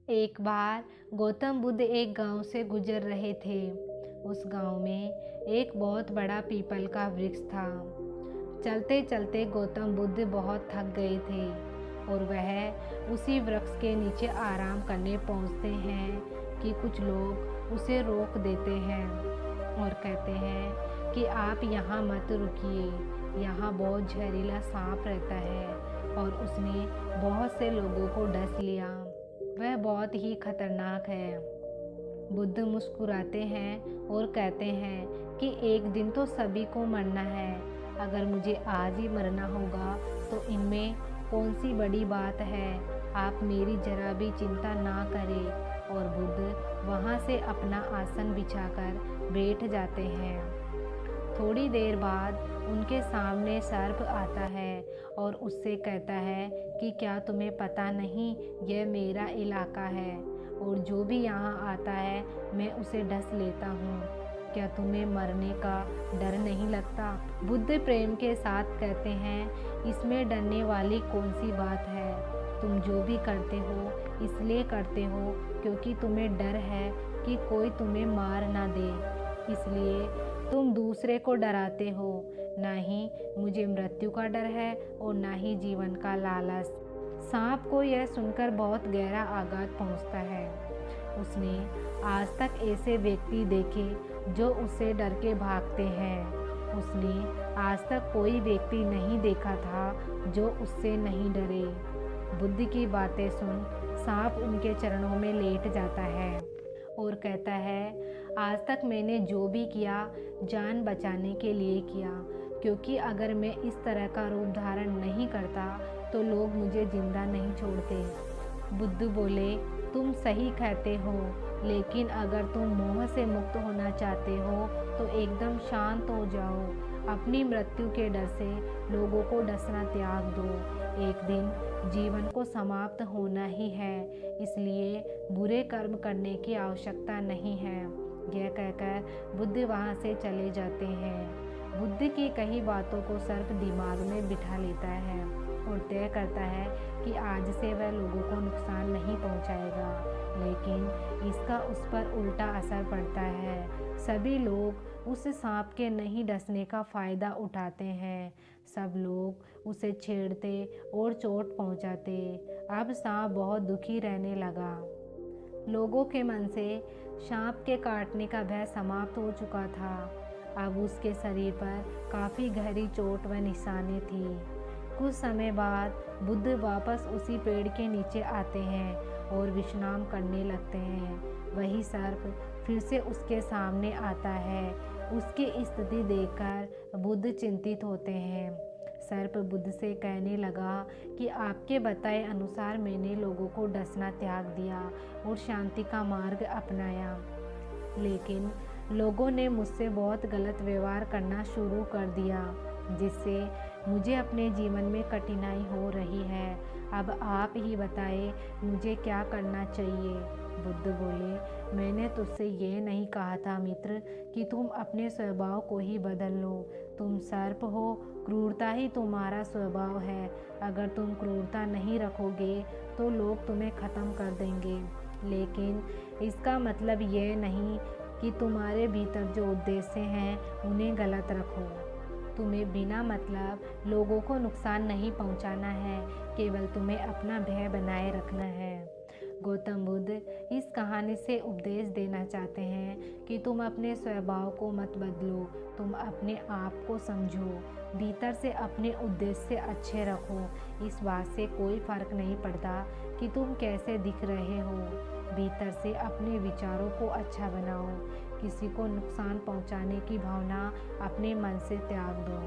एक बार गौतम बुद्ध एक गांव से गुजर रहे थे। उस गांव में एक बहुत बड़ा पीपल का वृक्ष था। चलते चलते गौतम बुद्ध बहुत थक गए थे और वह उसी वृक्ष के नीचे आराम करने पहुंचते हैं कि कुछ लोग उसे रोक देते हैं और कहते हैं कि आप यहाँ मत रुकिए, यहाँ बहुत जहरीला सांप रहता है और उसने बहुत से लोगों को डस लिया। वह बहुत ही खतरनाक है। बुद्ध मुस्कुराते हैं और कहते हैं कि एक दिन तो सभी को मरना है। अगर मुझे आज ही मरना होगा तो इनमें कौन सी बड़ी बात है। आप मेरी जरा भी चिंता ना करें। और बुद्ध वहाँ से अपना आसन बिछाकर बैठ जाते हैं। थोड़ी देर बाद उनके सामने सर्प आता है और उससे कहता है कि क्या तुम्हें पता नहीं, यह मेरा इलाका है और जो भी यहाँ आता है मैं उसे डस लेता हूँ। क्या तुम्हें मरने का डर नहीं लगता? बुद्ध प्रेम के साथ कहते हैं, इसमें डरने वाली कौन सी बात है। तुम जो भी करते हो इसलिए करते हो क्योंकि तुम्हें डर है कि कोई तुम्हें मार ना दे, इसलिए तुम दूसरे को डराते हो। ना ही मुझे मृत्यु का डर है और ना ही जीवन का लालच। सांप को यह सुनकर बहुत गहरा आघात पहुंचता है। उसने आज तक ऐसे व्यक्ति देखे जो उससे डर के भागते हैं। उसने आज तक कोई व्यक्ति नहीं देखा था जो उससे नहीं डरे। बुद्ध की बातें सुन सांप उनके चरणों में लेट जाता है और कहता है, आज तक मैंने जो भी किया जान बचाने के लिए किया, क्योंकि अगर मैं इस तरह का रूप धारण नहीं करता तो लोग मुझे जिंदा नहीं छोड़ते। बुद्ध बोले, तुम सही कहते हो, लेकिन अगर तुम मोह से मुक्त होना चाहते हो तो एकदम शांत हो जाओ। अपनी मृत्यु के डर से लोगों को डसना त्याग दो। एक दिन जीवन को समाप्त होना ही है, इसलिए बुरे कर्म करने की आवश्यकता नहीं है। यह कहकर बुद्ध वहाँ से चले जाते हैं। बुद्ध की कई बातों को सर्प दिमाग में बिठा लेता है और तय करता है कि आज से वह लोगों को नुकसान नहीं पहुँचाएगा, लेकिन इसका उस पर उल्टा असर पड़ता है। सभी लोग उस सांप के नहीं डसने का फ़ायदा उठाते हैं। सब लोग उसे छेड़ते और चोट पहुँचाते। अब सांप बहुत दुखी रहने लगा। लोगों के मन से सांप के काटने का भय समाप्त हो चुका था। अब उसके शरीर पर काफ़ी गहरी चोट व निशानें थी। कुछ समय बाद बुद्ध वापस उसी पेड़ के नीचे आते हैं और विश्राम करने लगते हैं। वही सर्प फिर से उसके सामने आता है। उसकी स्थिति देखकर बुद्ध चिंतित होते हैं। सर्प बुद्ध से कहने लगा कि आपके बताए अनुसार मैंने लोगों को डसना त्याग दिया और शांति का मार्ग अपनाया, लेकिन लोगों ने मुझसे बहुत गलत व्यवहार करना शुरू कर दिया, जिससे मुझे अपने जीवन में कठिनाई हो रही है। अब आप ही बताएं मुझे क्या करना चाहिए। बुद्ध बोले, मैंने तुझसे ये नहीं कहा था मित्र कि तुम अपने स्वभाव को ही बदल लो। तुम सर्प हो, क्रूरता ही तुम्हारा स्वभाव है। अगर तुम क्रूरता नहीं रखोगे तो लोग तुम्हें ख़त्म कर देंगे, लेकिन इसका मतलब ये नहीं कि तुम्हारे भीतर जो उद्देश्य हैं उन्हें गलत रखो। तुम्हें बिना मतलब लोगों को नुकसान नहीं पहुंचाना है, केवल तुम्हें अपना भय बनाए रखना है। गौतम बुद्ध इस कहानी से उपदेश देना चाहते हैं कि तुम अपने स्वभाव को मत बदलो, तुम अपने आप को समझो, भीतर से अपने उद्देश्य से अच्छे रखो। इस बात से कोई फर्क नहीं पड़ता कि तुम कैसे दिख रहे हो। भीतर से अपने विचारों को अच्छा बनाओ। किसी को नुकसान पहुंचाने की भावना अपने मन से त्याग दो।